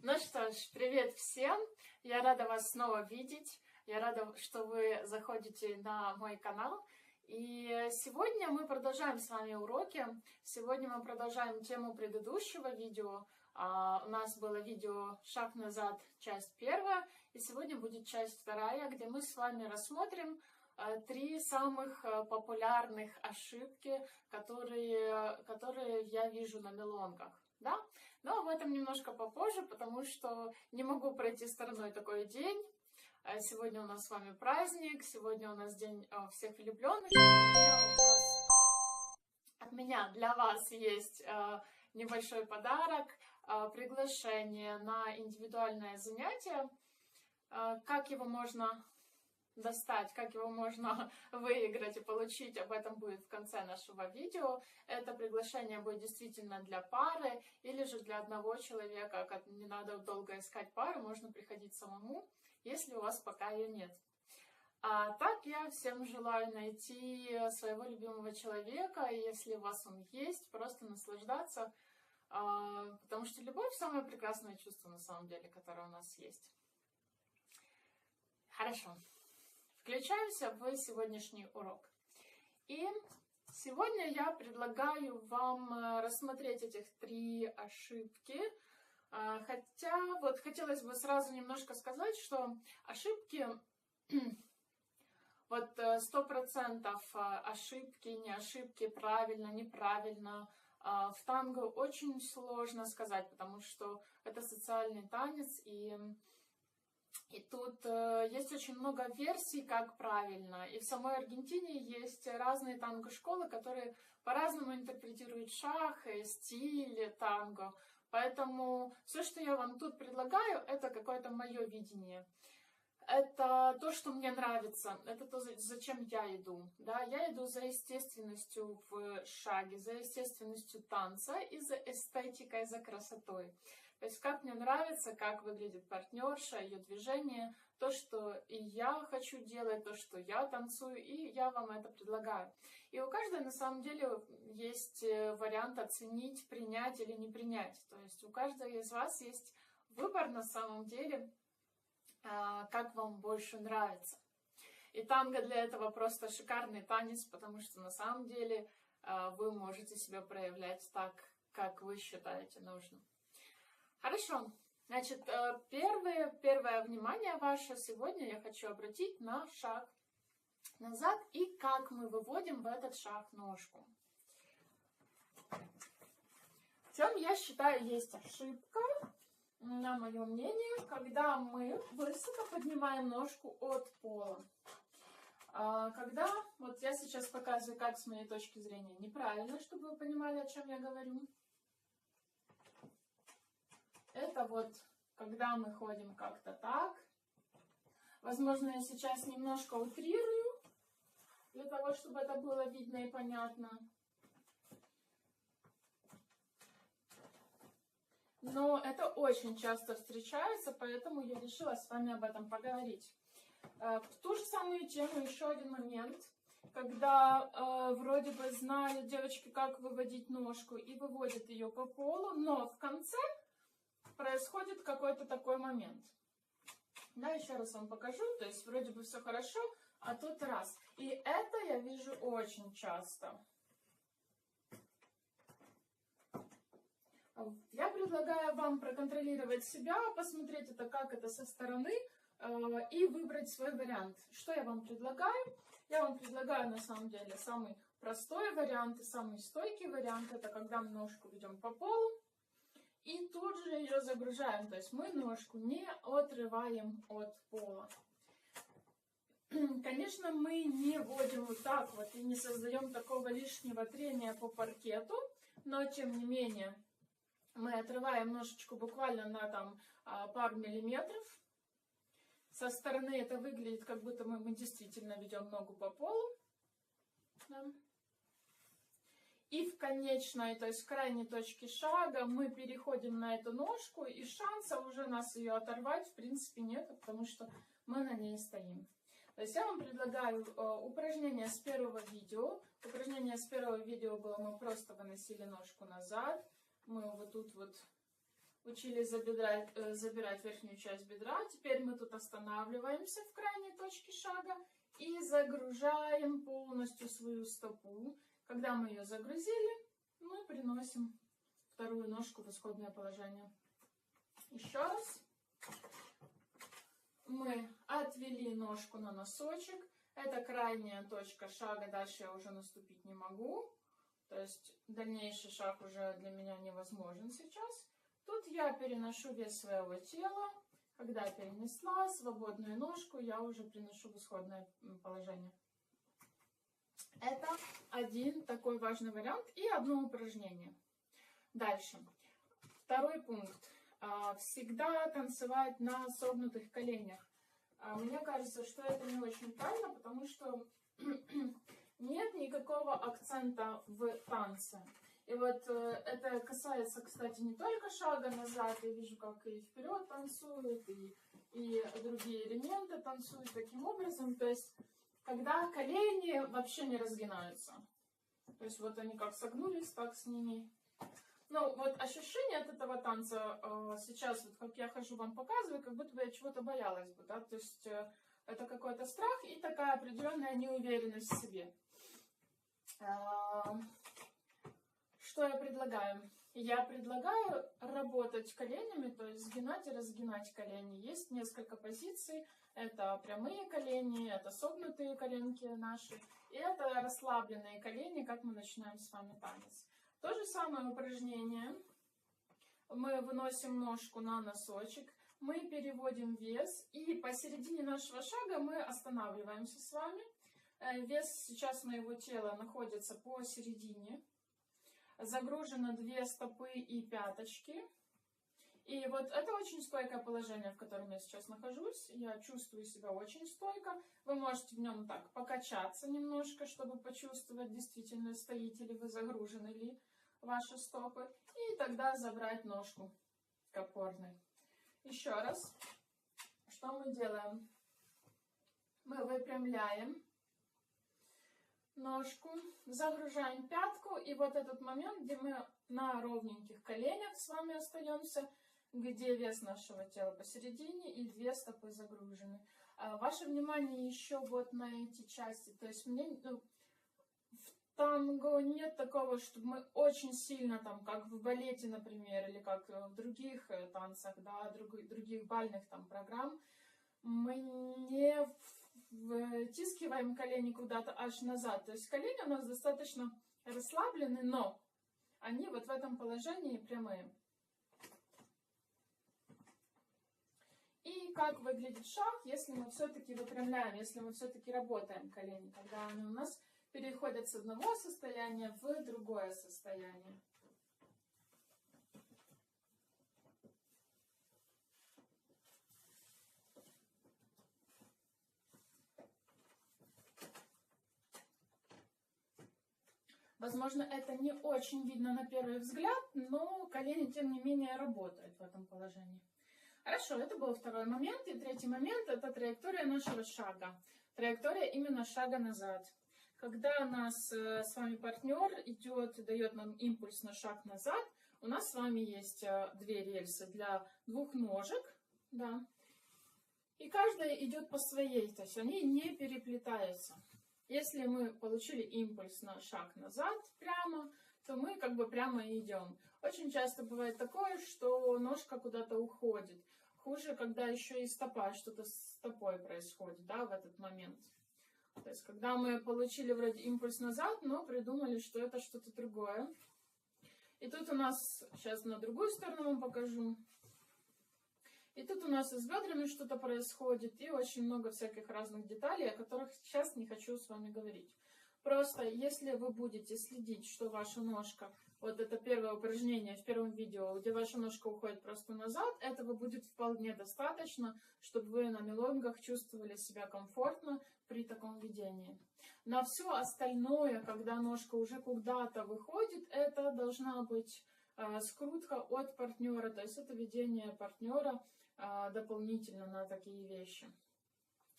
Ну что ж, привет всем! Я рада вас снова видеть. Я рада, что вы заходите на мой канал. И сегодня мы продолжаем с вами уроки. Сегодня мы продолжаем тему предыдущего видео. У нас было видео «Шаг назад», часть первая. И сегодня будет часть вторая, где мы с вами рассмотрим 3 самых популярных ошибки, которые я вижу на мелонгах. Да? Но об этом немножко попозже, потому что не могу пройти стороной такой день. Сегодня у нас с вами праздник, сегодня у нас день всех влюбленных. От меня для вас есть небольшой подарок, приглашение на индивидуальное занятие. Как его можно достать, как его можно выиграть и получить, об этом будет в конце нашего видео. Это приглашение будет действительно для пары или же для одного человека. Не надо долго искать пару, можно приходить самому, если у вас пока ее нет. А так я всем желаю найти своего любимого человека, и если у вас он есть, просто наслаждаться, потому что любовь самое прекрасное чувство на самом деле, которое у нас есть. Хорошо. Включаемся в сегодняшний урок. И сегодня я предлагаю вам рассмотреть этих 3 ошибки. Хотя вот хотелось бы сразу немножко сказать, что ошибки, вот 100% ошибки, не ошибки, правильно, неправильно, в танго очень сложно сказать, потому что это социальный танец, и тут есть очень много версий, как правильно. И в самой Аргентине есть разные танго-школы, которые по-разному интерпретируют шаг, стиль танго. Поэтому все, что я вам тут предлагаю, это какое-то мое видение. Это то, что мне нравится, это то, зачем я иду. Да? Я иду за естественностью в шаге, за естественностью танца и за эстетикой, за красотой. То есть как мне нравится, как выглядит партнерша, ее движение, то, что и я хочу делать, то, что я танцую, и я вам это предлагаю. И у каждой на самом деле есть вариант оценить, принять или не принять. То есть у каждого из вас есть выбор на самом деле, как вам больше нравится. И танго для этого просто шикарный танец, потому что на самом деле вы можете себя проявлять так, как вы считаете нужным. Хорошо, значит, первое внимание ваше сегодня я хочу обратить на шаг назад и как мы выводим в этот шаг ножку. В чем, я считаю, есть ошибка, на мое мнение, когда мы высоко поднимаем ножку от пола. Когда, вот я сейчас показываю, как с моей точки зрения неправильно, чтобы вы понимали, о чем я говорю. Это вот, когда мы ходим как-то так. Возможно, я сейчас немножко утрирую, для того, чтобы это было видно и понятно. Но это очень часто встречается, поэтому я решила с вами об этом поговорить. В ту же самую тему еще один момент, когда вроде бы знают девочки, как выводить ножку и выводят ее по полу, но в конце происходит какой-то такой момент. Да, еще раз вам покажу. То есть вроде бы все хорошо, а тут раз. И это я вижу очень часто. Я предлагаю вам проконтролировать себя, посмотреть это, как это со стороны, и выбрать свой вариант. Что я вам предлагаю? Я вам предлагаю на самом деле самый простой вариант и самый стойкий вариант. Это когда мы ножку ведем по полу. И тут же ее загружаем, то есть мы ножку не отрываем от пола. Конечно, мы не вводим вот так вот и не создаем такого лишнего трения по паркету, но тем не менее мы отрываем ножечку буквально на пару миллиметров. Со стороны это выглядит, как будто мы действительно ведем ногу по полу. Да. И в конечной, то есть в крайней точке шага мы переходим на эту ножку, и шанса уже нас ее оторвать в принципе нет, потому что мы на ней стоим. То есть я вам предлагаю упражнение с первого видео. Упражнение с первого видео было, мы просто выносили ножку назад, мы вот тут вот учились забирать верхнюю часть бедра. Теперь мы тут останавливаемся в крайней точке шага и загружаем полностью свою стопу. Когда мы ее загрузили, мы приносим вторую ножку в исходное положение. Еще раз. Мы отвели ножку на носочек. Это крайняя точка шага. Дальше я уже наступить не могу. То есть дальнейший шаг уже для меня невозможен сейчас. Тут я переношу вес своего тела. Когда я перенесла свободную ножку, я уже приношу в исходное положение. Это один такой важный вариант и одно упражнение. Дальше. Второй пункт. Всегда танцевать на согнутых коленях. Мне кажется, что это не очень правильно, потому что нет никакого акцента в танце. И вот это касается, кстати, не только шага назад. Я вижу, как и вперед танцуют, и другие элементы танцуют таким образом. То есть, когда колени вообще не разгинаются. То есть, вот они как согнулись, так с ними. Ну, вот ощущение от этого танца сейчас, вот как я хожу, вам показываю, как будто бы я чего-то боялась бы, да. То есть, это какой-то страх и такая определенная неуверенность в себе. Что я предлагаю? Я предлагаю работать коленями, то есть сгинать и разгинать колени. Есть несколько позиций. Это прямые колени, это согнутые коленки наши, и это расслабленные колени, как мы начинаем с вами танец. То же самое упражнение. Мы выносим ножку на носочек, мы переводим вес, и посередине нашего шага мы останавливаемся с вами. Вес сейчас моего тела находится посередине. Загружено 2 стопы и пяточки. И вот это очень стойкое положение, в котором я сейчас нахожусь. Я чувствую себя очень стойко. Вы можете в нем так покачаться немножко, чтобы почувствовать, действительно стоите ли вы, загружены ли ваши стопы. И тогда забрать ножку к опорной. Еще раз. Что мы делаем? Мы выпрямляем ножку, загружаем пятку, и вот этот момент, где мы на ровненьких коленях с вами остаемся, где вес нашего тела посередине и 2 стопы загружены. Ваше внимание еще вот на эти части. То есть в танго нет такого, чтобы мы очень сильно, там, как в балете, например, или как в других танцах, да, других бальных там программ, мы не втискиваем колени куда-то аж назад. То есть колени у нас достаточно расслаблены, но они вот в этом положении прямые. И как выглядит шаг, если мы все-таки выпрямляем, если мы все-таки работаем колени, когда они у нас переходят с одного состояния в другое состояние. Возможно, это не очень видно на первый взгляд, но колени, тем не менее, работают в этом положении. Хорошо, это был второй момент. И третий момент – это траектория нашего шага. Траектория именно шага назад. Когда у нас с вами партнер идет, дает нам импульс на шаг назад, у нас с вами есть 2 рельсы для 2 ножек, да, и каждая идет по своей, то есть они не переплетаются. Если мы получили импульс на шаг назад прямо, то мы как бы прямо идем. Очень часто бывает такое, что ножка куда-то уходит. Хуже, когда еще и стопа, что-то с стопой происходит, да, в этот момент. То есть, когда мы получили вроде импульс назад, но придумали, что это что-то другое. И тут у нас, сейчас на другую сторону вам покажу. И тут у нас и с бедрами что-то происходит, и очень много всяких разных деталей, о которых сейчас не хочу с вами говорить. Просто, если вы будете следить, что ваша ножка, вот это первое упражнение в первом видео, где ваша ножка уходит просто назад, этого будет вполне достаточно, чтобы вы на мелонгах чувствовали себя комфортно при таком ведении. На все остальное, когда ножка уже куда-то выходит, это должна быть скрутка от партнера, то есть это ведение партнера дополнительно на такие вещи.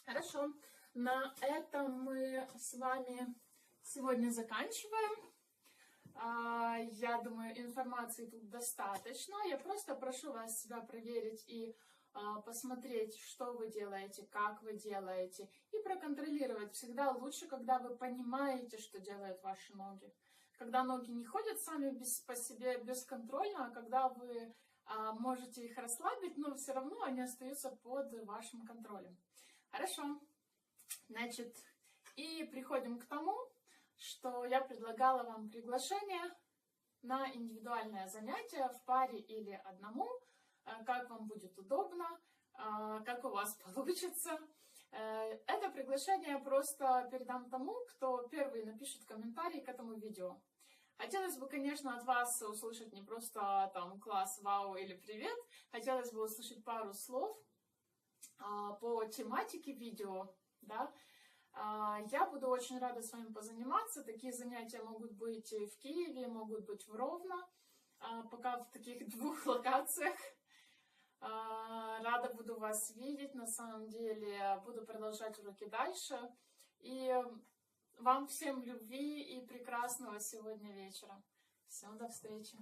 Хорошо, на этом мы с вами сегодня заканчиваем. Я думаю, информации тут достаточно. Я просто прошу вас себя проверить и посмотреть, что вы делаете, как вы делаете, и проконтролировать. Всегда лучше, когда вы понимаете, что делают ваши ноги. Когда ноги не ходят сами по себе бесконтрольно, а когда вы можете их расслабить, но все равно они остаются под вашим контролем. Хорошо. Значит, и приходим к тому, что я предлагала вам приглашение на индивидуальное занятие в паре или одному, как вам будет удобно, как у вас получится. Это приглашение я просто передам тому, кто первый напишет комментарий к этому видео. Хотелось бы, конечно, от вас услышать не просто там класс, вау или привет. Хотелось бы услышать пару слов по тематике видео, да. Я буду очень рада с вами позаниматься. Такие занятия могут быть в Киеве, могут быть в Ровно, пока в таких 2 локациях. Рада буду вас видеть, на самом деле. Буду продолжать уроки дальше. И вам всем любви и прекрасного сегодня вечера. Всем до встречи.